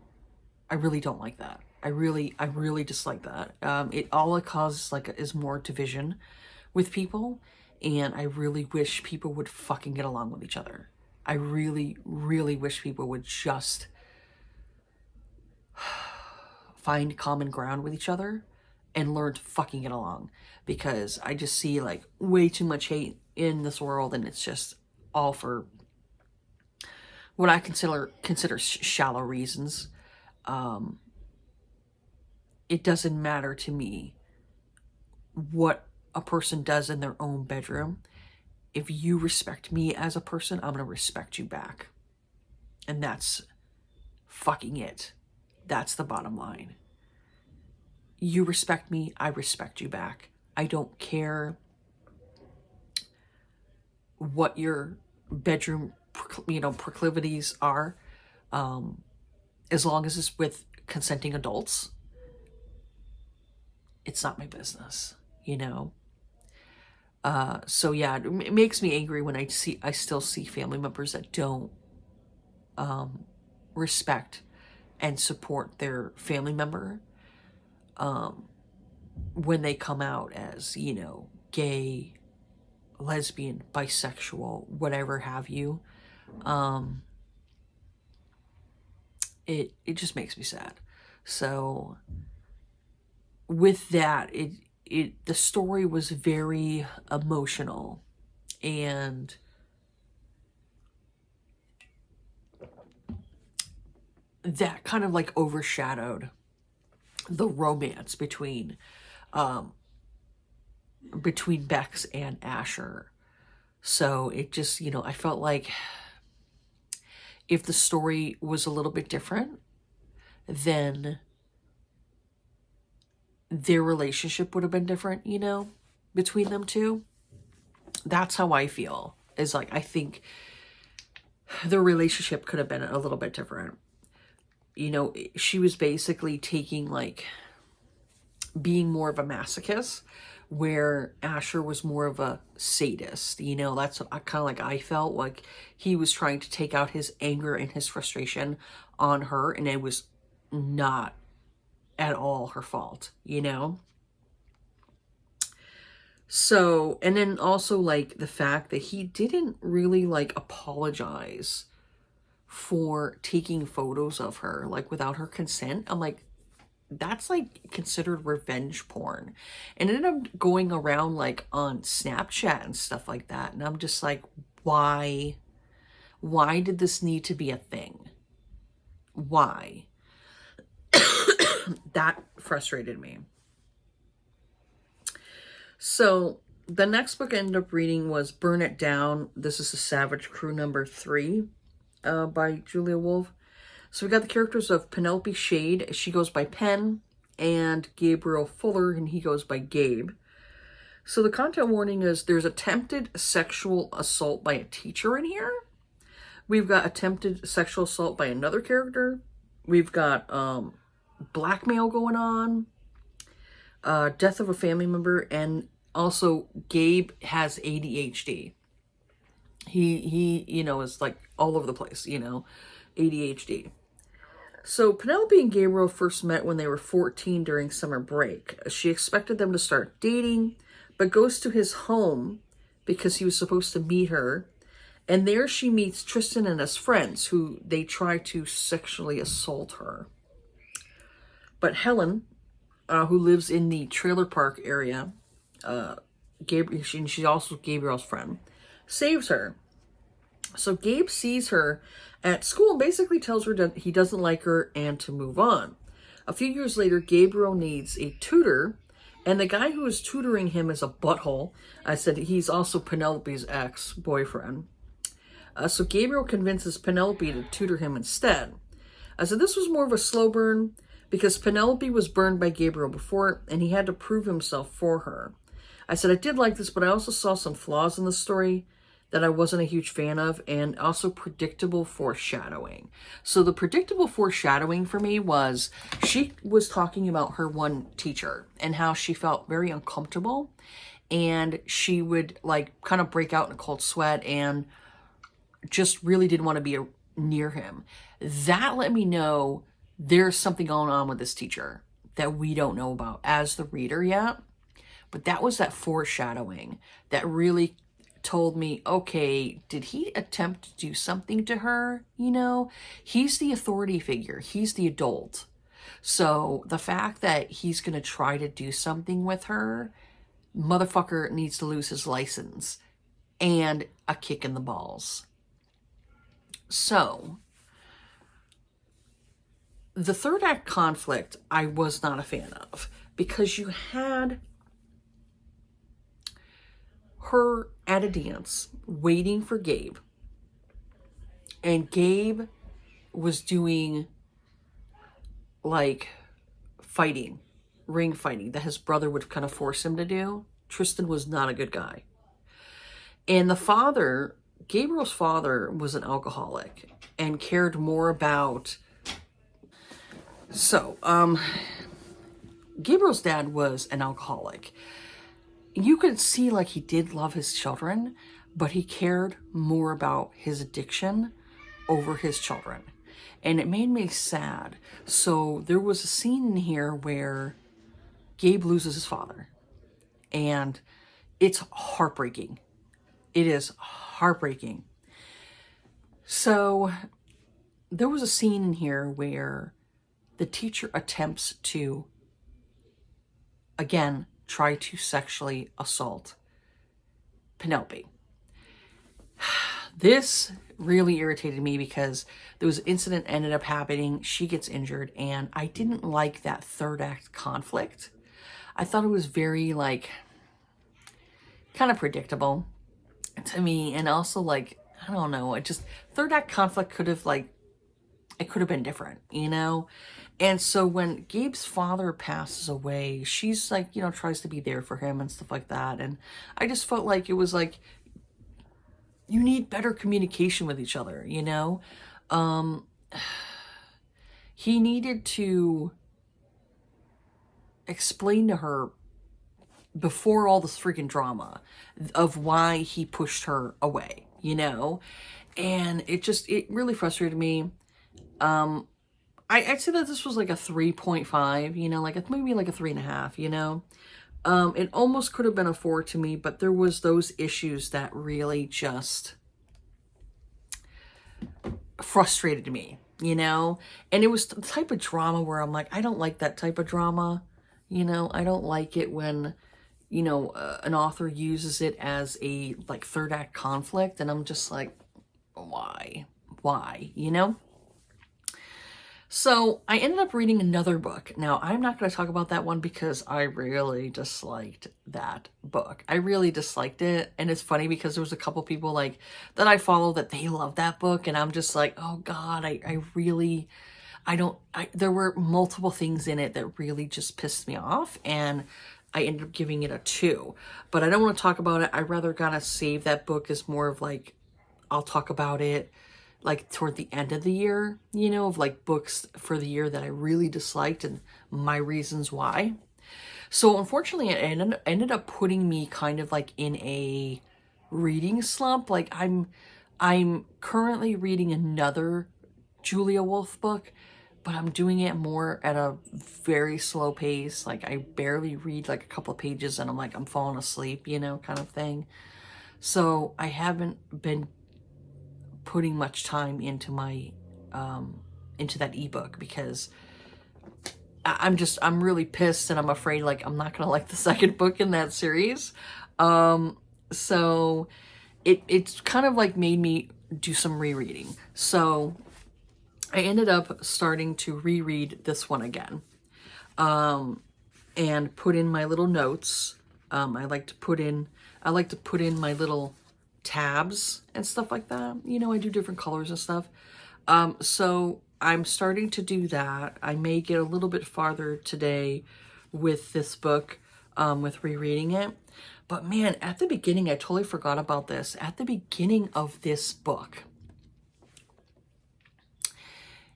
like that. I really dislike that. It causes like is more division with people, and I really wish people would fucking get along with each other. I really wish people would just find common ground with each other and learn to fucking get along, because I just see like way too much hate in this world, and it's just all for what I consider shallow reasons. It doesn't matter to me what a person does in their own bedroom. If you respect me as a person, I'm going to respect you back. And that's fucking it. That's the bottom line. You respect me, I respect you back. I don't care what your bedroom, you know, proclivities are, as long as it's with consenting adults. It's not my business, you know. So yeah, it makes me angry when I still see family members that don't respect and support their family member when they come out as, you know, gay, lesbian, bisexual, whatever have you. It just makes me sad. So with that, the story was very emotional, and that kind of like overshadowed the romance between Bex and Asher. So it just, I felt like if the story was a little bit different, then their relationship would have been different, between them two. That's how I feel. Is like, I think their relationship could have been a little bit different. She was basically taking like being more of a masochist, where Asher was more of a sadist. That's kind of like I felt like he was trying to take out his anger and his frustration on her, and it was not at all her fault, So, and then also like the fact that he didn't really like apologize for taking photos of her, like without her consent. I'm like, that's like considered revenge porn. And it ended up going around like on Snapchat and stuff like that. And I'm just like, why did this need to be a thing? Why? That frustrated me. So the next book I ended up reading was Burn It Down. This is The Savage Crew number 3 by Julia Wolf. So we got the characters of Penelope Shade. She goes by Pen. And Gabriel Fuller, and he goes by Gabe. So the content warning is there's attempted sexual assault by a teacher in here. We've got attempted sexual assault by another character. We've got blackmail going on. Death of a family member. And also Gabe has ADHD. He is like all over the place, ADHD. So Penelope and Gabriel first met when they were 14 during summer break. She expected them to start dating, but goes to his home because he was supposed to meet her. And there she meets Tristan and his friends, who they try to sexually assault her. But Helen, who lives in the trailer park area, she's also Gabriel's friend, saves her. So Gabe sees her at school and basically tells her that he doesn't like her and to move on. A few years later, Gabriel needs a tutor, and the guy who is tutoring him is a butthole. I said he's also Penelope's ex-boyfriend. So Gabriel convinces Penelope to tutor him instead. I said this was more of a slow burn because Penelope was burned by Gabriel before, and he had to prove himself for her. I said I did like this, but I also saw some flaws in the story that I wasn't a huge fan of, and also predictable foreshadowing. So the predictable foreshadowing for me was she was talking about her one teacher and how she felt very uncomfortable, and she would like kind of break out in a cold sweat and just really didn't want to be near him. That let me know there's something going on with this teacher that we don't know about as the reader yet. But that was that foreshadowing that really told me, okay, did he attempt to do something to her? He's the authority figure. He's the adult. So the fact that he's going to try to do something with her, motherfucker needs to lose his license and a kick in the balls. So the third act conflict I was not a fan of, because you had her at a dance waiting for Gabe, and Gabe was doing like ring fighting that his brother would kind of force him to do. Tristan was not a good guy. And the father, Gabriel's father, was an alcoholic and cared more about... So, Gabriel's dad was an alcoholic. You could see like he did love his children, but he cared more about his addiction over his children. And it made me sad. So there was a scene in here where Gabe loses his father. And it's heartbreaking. It is heartbreaking. So there was a scene in here where the teacher attempts to, again, try to sexually assault Penelope. This really irritated me because there was an incident ended up happening. She gets injured, and I didn't like that third act conflict. I thought it was very, like, kind of predictable to me, and also, like, I don't know, it just, third act conflict could have, like, it could have been different, you know? And so when Gabe's father passes away, she's like, you know, tries to be there for him and stuff like that. And I just felt like it was like, you need better communication with each other, you know? He needed to explain to her before all this freaking drama of why he pushed her away, you know? And it really frustrated me. I'd say that this was like a 3.5, you know, like maybe like a 3.5, you know. It almost could have been a 4 to me, but there was those issues that really just frustrated me, you know. And it was the type of drama where I'm like, I don't like that type of drama, you know. I don't like it when, you know, an author uses it as a like third act conflict, and I'm just like, why, you know. So I ended up reading another book. Now, I'm not going to talk about that one because I really disliked that book. I really disliked it. And it's funny because there was a couple people like that I follow that they love that book. And I'm just like, oh God, there were multiple things in it that really just pissed me off. And I ended up giving it a 2. But I don't want to talk about it. I'd rather kind of save that book as more of like, I'll talk about it like toward the end of the year, you know, of like books for the year that I really disliked and my reasons why. So unfortunately, it ended up putting me kind of like in a reading slump. Like I'm currently reading another Julia Wolf book, but I'm doing it more at a very slow pace. Like I barely read like a couple of pages and I'm falling asleep, you know, kind of thing. So I haven't been putting much time into my into that ebook because I'm really pissed, and I'm afraid like I'm not gonna like the second book in that series. So it's kind of like made me do some rereading. So I ended up starting to reread this one again, and put in my little notes. I like to put in my little tabs and stuff like that. You know, I do different colors and stuff. So I'm starting to do that. I may get a little bit farther today with this book, with rereading it. But man, at the beginning, I totally forgot about this. At the beginning of this book,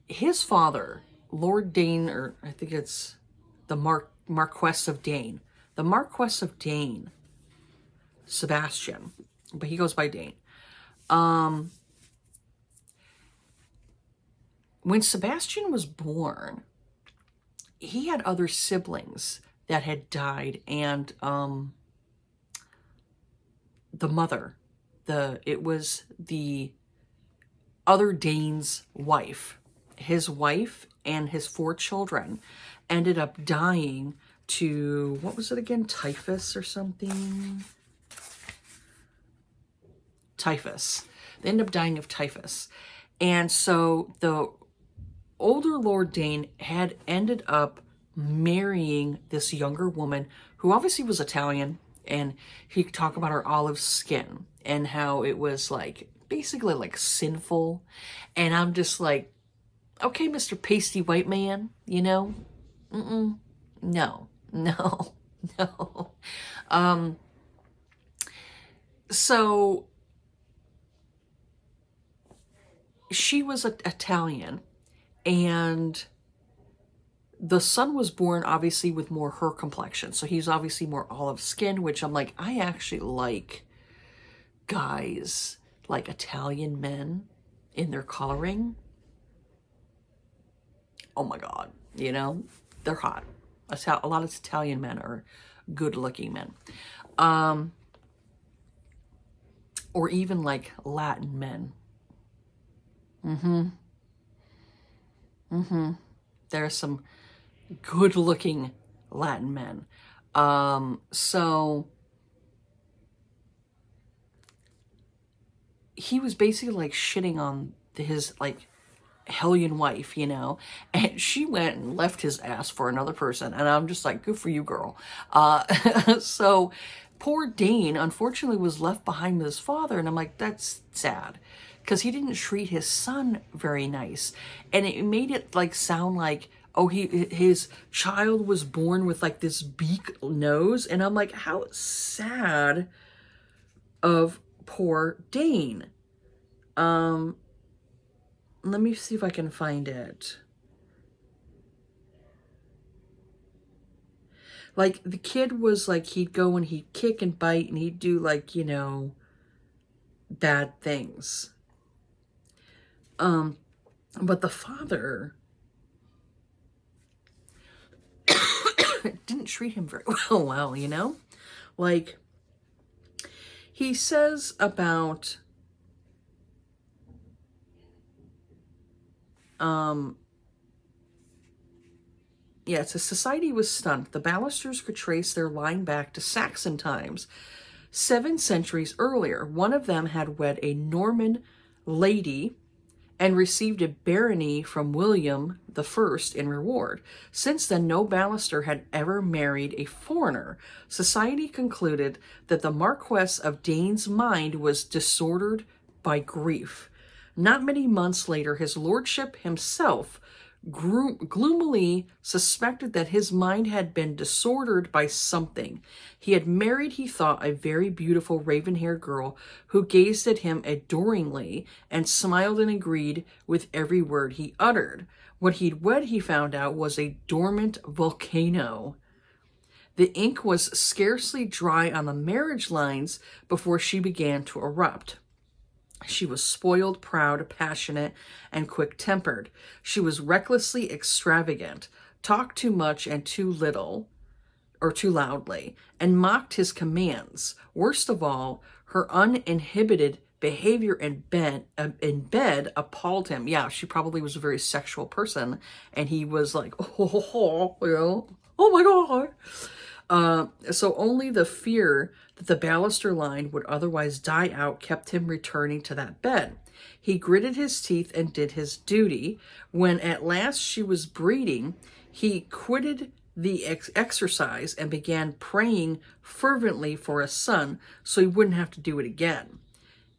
his father, Lord Dane, or I think it's the Marquess of Dane. The Marquess of Dane, Sebastian, but he goes by Dane. When Sebastian was born, he had other siblings that had died, and the mother, it was the other Dane's wife. His wife and his 4 children ended up dying to, what was it again? Typhus or something? Typhus. They ended up dying of typhus. And so the older Lord Dane had ended up marrying this younger woman who obviously was Italian, and he could talk about her olive skin and how it was like basically like sinful. And I'm just like, okay, Mr. Pasty White Man, you know? No. So she was Italian, and the son was born obviously with more her complexion. So he's obviously more olive skin, which I'm like, I actually like guys, like Italian men in their coloring. Oh my God, you know, they're hot. A lot of Italian men are good looking men. Or even like Latin men. There are some good looking Latin men. So he was basically like shitting on his like hellion wife, you know, and she went and left his ass for another person. And I'm just like, good for you, girl. So poor Dane, unfortunately, was left behind with his father. And I'm like, that's sad because he didn't treat his son very nice. And it made it like sound like, oh, his child was born with like this beak nose. And I'm like, how sad of poor Dane. Let me see if I can find it. Like, the kid was like, he'd go and he'd kick and bite and he'd do like, you know, bad things. But the father didn't treat him very well, you know? Like, he says about, yeah, it says, society was stunned. The Ballesters could trace their line back to Saxon times, 7 centuries earlier. One of them had wed a Norman lady and received a barony from William I in reward. Since then, no Ballester had ever married a foreigner. Society concluded that the Marquess of Dane's mind was disordered by grief. Not many months later, his lordship himself gloomily suspected that his mind had been disordered by something. He had married, he thought, a very beautiful raven-haired girl who gazed at him adoringly and smiled and agreed with every word he uttered. What he'd wed, he found out, was a dormant volcano. The ink was scarcely dry on the marriage lines before she began to erupt. She was spoiled, proud, passionate, and quick-tempered. She was recklessly extravagant, talked too much and too little, or too loudly, and mocked his commands. Worst of all, her uninhibited behavior in bed appalled him. Yeah, she probably was a very sexual person, and he was like, oh, you know, oh my God. So only the fear that the Ballaster line would otherwise die out kept him returning to that bed. He gritted his teeth and did his duty. When at last she was breeding, he quitted the exercise and began praying fervently for a son so he wouldn't have to do it again.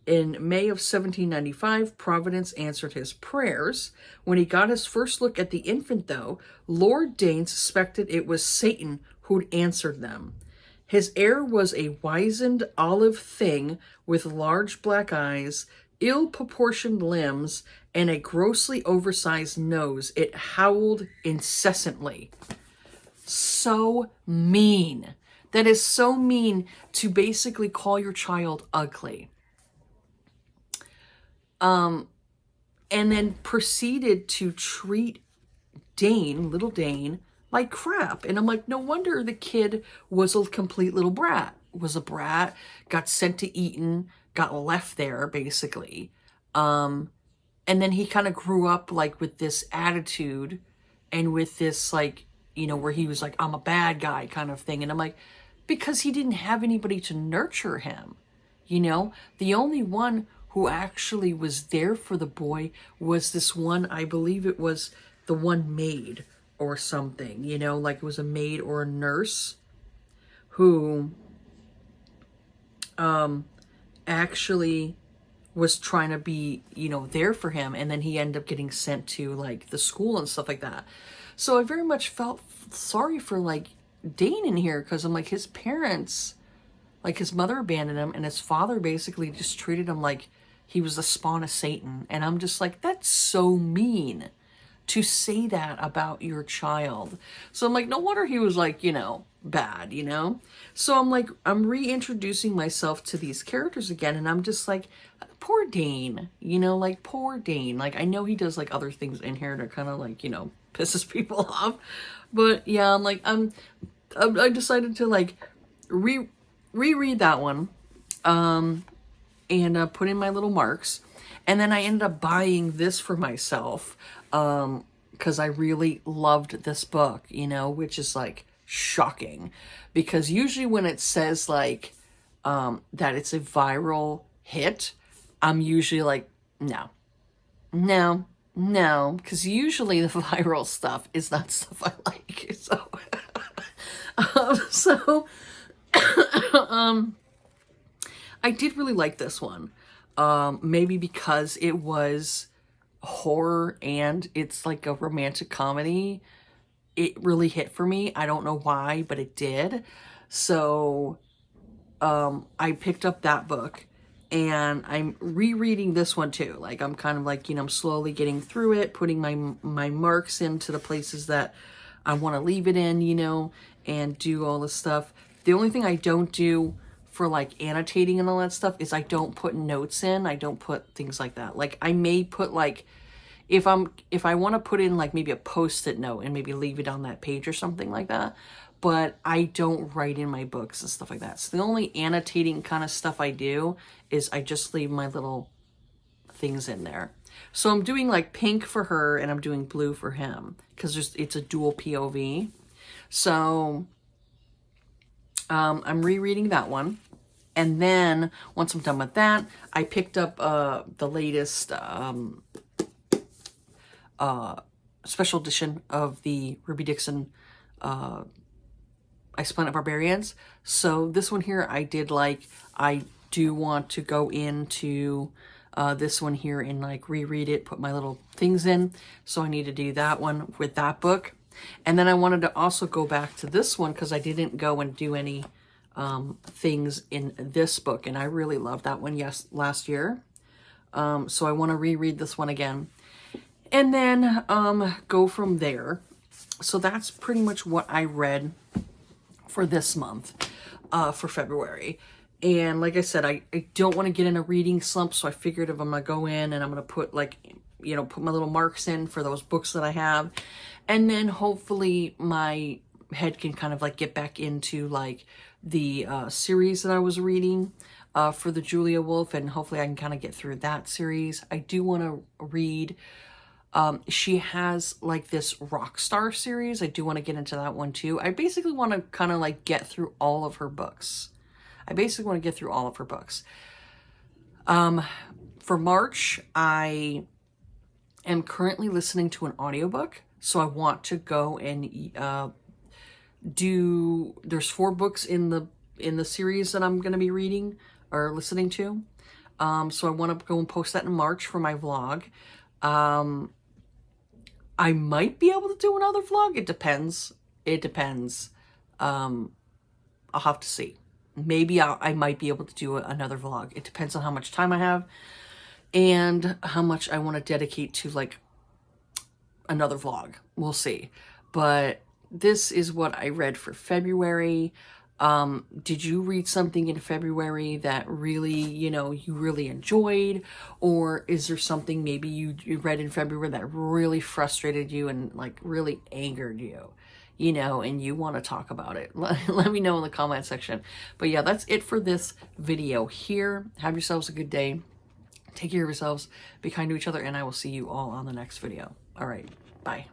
In May of 1795, Providence answered his prayers. When he got his first look at the infant, though, Lord Dane suspected it was Satan who'd answered them. His heir was a wizened olive thing with large black eyes, ill-proportioned limbs, and a grossly oversized nose. It howled incessantly. So mean. That is so mean to basically call your child ugly. And then proceeded to treat Dane, little Dane, like crap. And I'm like, no wonder the kid was a complete little brat. Was a brat, got sent to Eton, got left there, basically. And then he kind of grew up like with this attitude and with this like, you know, where he was like, I'm a bad guy kind of thing. And I'm like, because he didn't have anybody to nurture him. You know, the only one who actually was there for the boy was this one, I believe it was the one maid or something, you know, like it was a maid or a nurse who actually was trying to be, you know, there for him. And then he ended up getting sent to like the school and stuff like that. So I very much felt sorry for like Dane in here because I'm like, his parents, like his mother abandoned him and his father basically just treated him like he was the spawn of Satan. And I'm just like, that's so mean to say that about your child. So I'm like, no wonder he was like, you know, bad, you know? So I'm like, I'm reintroducing myself to these characters again. And I'm just like, poor Dane, you know, like poor Dane. Like, I know he does like other things in here that kind of like, you know, pisses people off. But yeah, I'm like, I decided to like reread that one. And put in my little marks. And then I ended up buying this for myself because I really loved this book, you know, which is like shocking, because usually when it says like that it's a viral hit, I'm usually like, no, no, no, because usually the viral stuff is not stuff I like. So, so I did really like this one. Maybe because it was horror and it's like a romantic comedy. It really hit for me. I don't know why, but it did. So I picked up that book and I'm rereading this one too. Like I'm kind of like, you know, I'm slowly getting through it, putting my marks into the places that I want to leave it in, you know, and do all this stuff. The only thing I don't do for like annotating and all that stuff is I don't put notes in. I don't put things like that. Like I may put like, if I want to put in like maybe a post-it note and maybe leave it on that page or something like that, but I don't write in my books and stuff like that. So the only annotating kind of stuff I do is I just leave my little things in there. So I'm doing like pink for her and I'm doing blue for him because it's a dual POV. So I'm rereading that one. And then once I'm done with that, I picked up the latest special edition of the Ruby Dixon Ice Planet Barbarians. So this one here I did like. I do want to go into this one here and like reread it, put my little things in. So I need to do that one with that book. And then I wanted to also go back to this one because I didn't go and do any things in this book. And I really loved that one last year. So I want to reread this one again. And then go from there. So that's pretty much what I read for this month, for February. And like I said, I don't want to get in a reading slump, so I figured if I'm going to go in and I'm going to put like, you know, put my little marks in for those books that I have. And then hopefully my head can kind of like get back into like the series that I was reading for the Julia Wolf, and hopefully I can kind of get through that series. I do want to read... she has like this Rockstar series. I do want to get into that one too. I basically want to kind of like get through all of her books. For March, I am currently listening to an audiobook. So I want to go and there's 4 books in the series that I'm going to be reading or listening to. So I want to go and post that in March for my vlog. I might be able to do another vlog. It depends. I'll have to see. Maybe I might be able to do another vlog. It depends on how much time I have and how much I want to dedicate to like another vlog. We'll see. But this is what I read for February. Did you read something in February that really, you know, you really enjoyed? Or is there something maybe you read in February that really frustrated you and like really angered you, you know, and you want to talk about it? Let me know in the comment section. But yeah, that's it for this video here. Have yourselves a good day. Take care of yourselves. Be kind to each other. And I will see you all on the next video. All right. Bye.